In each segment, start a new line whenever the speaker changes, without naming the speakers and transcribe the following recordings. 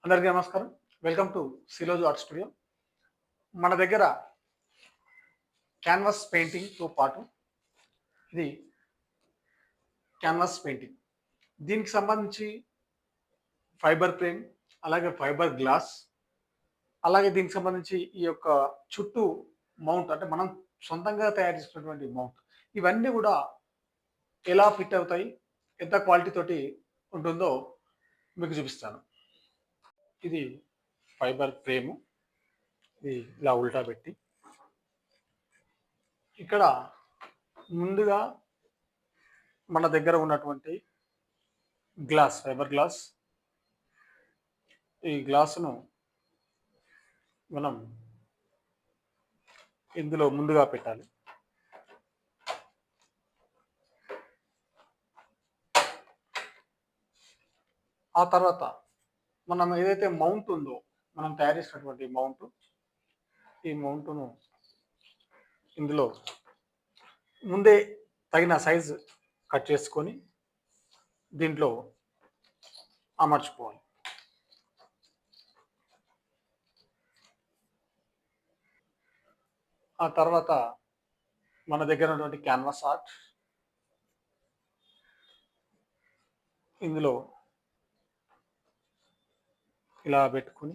అందరికీ నమస్కారం. Welcome to Siloj art studio. మన దగ్గర క్యాన్వాస్ పెయింటింగ్‌తో పాటు ఇది క్యాన్వాస్ పెయింటింగ్. దీనికి సంబంధించి ఫైబర్ ఫ్రేమ్, అలాగే ఫైబర్ గ్లాస్, అలాగే దీనికి సంబంధించి ఈ యొక్క చుట్టూ మౌంట్ అంటే మనం సొంతంగా తయారు చేసుకున్నటువంటి మౌంట్. ఇవన్నీ గూడా ఎలా ఫిట్ అవుతాయి, ఎంత క్వాలిటీ తోటి ఉంటుందో మీకు చూపిస్తాను. ఇది ఫైబర్ ఫ్రేము. ఇది ఇలా ఉల్టా పెట్టి ఇక్కడ ముందుగా మన దగ్గర ఉన్నటువంటి గ్లాస్, ఫైబర్ గ్లాస్, ఈ గ్లాసును మనం ఇందులో ముందుగా పెట్టాలి. ఆ తర్వాత మనం ఏదైతే మౌంట్ ఉందో, మనం తయారు చేసినటువంటి మౌంట్, ఈ మౌంట్ను ఇందులో ముందే తగిన సైజు కట్ చేసుకొని దీంట్లో అమర్చుకోవాలి. ఆ తర్వాత మన దగ్గర ఉన్నటువంటి క్యాన్వాస్ ఆర్ట్ ఇందులో ఇలా పెట్టుకుని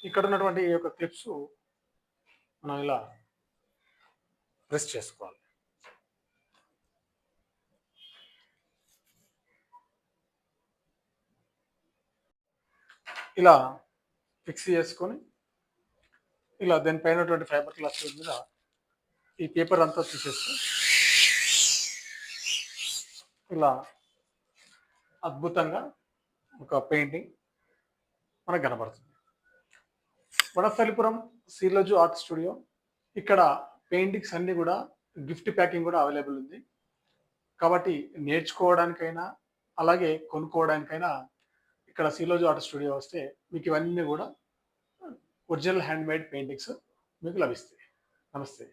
ఇక్కడ ఉన్నటువంటి ఈ యొక్క క్లిప్స్ మనం ఇలా ప్రెస్ చేసుకోవాలి. ఇలా ఫిక్స్ చేసుకొని ఇలా దానిపైన ఉన్నటువంటి ఫైబర్ గ్లాస్ మీద ఈ పేపర్ అంతా తీసేస్తే ఇలా అద్భుతంగా ఒక పెయింటింగ్ మనకు కనబడుతుంది. Vanasthalipuram Siloju art studio. ఇక్కడ పెయింటింగ్స్ అన్నీ కూడా గిఫ్ట్ ప్యాకింగ్ కూడా అవైలబుల్ ఉంది. కాబట్టి నేర్చుకోవడానికైనా అలాగే కొనుక్కోవడానికైనా ఇక్కడ సిలోజు ఆర్ట్ స్టూడియో వస్తే మీకు ఇవన్నీ కూడా ఒరిజినల్ హ్యాండ్ మేడ్ పెయింటింగ్స్ మీకు లభిస్తాయి. నమస్తే.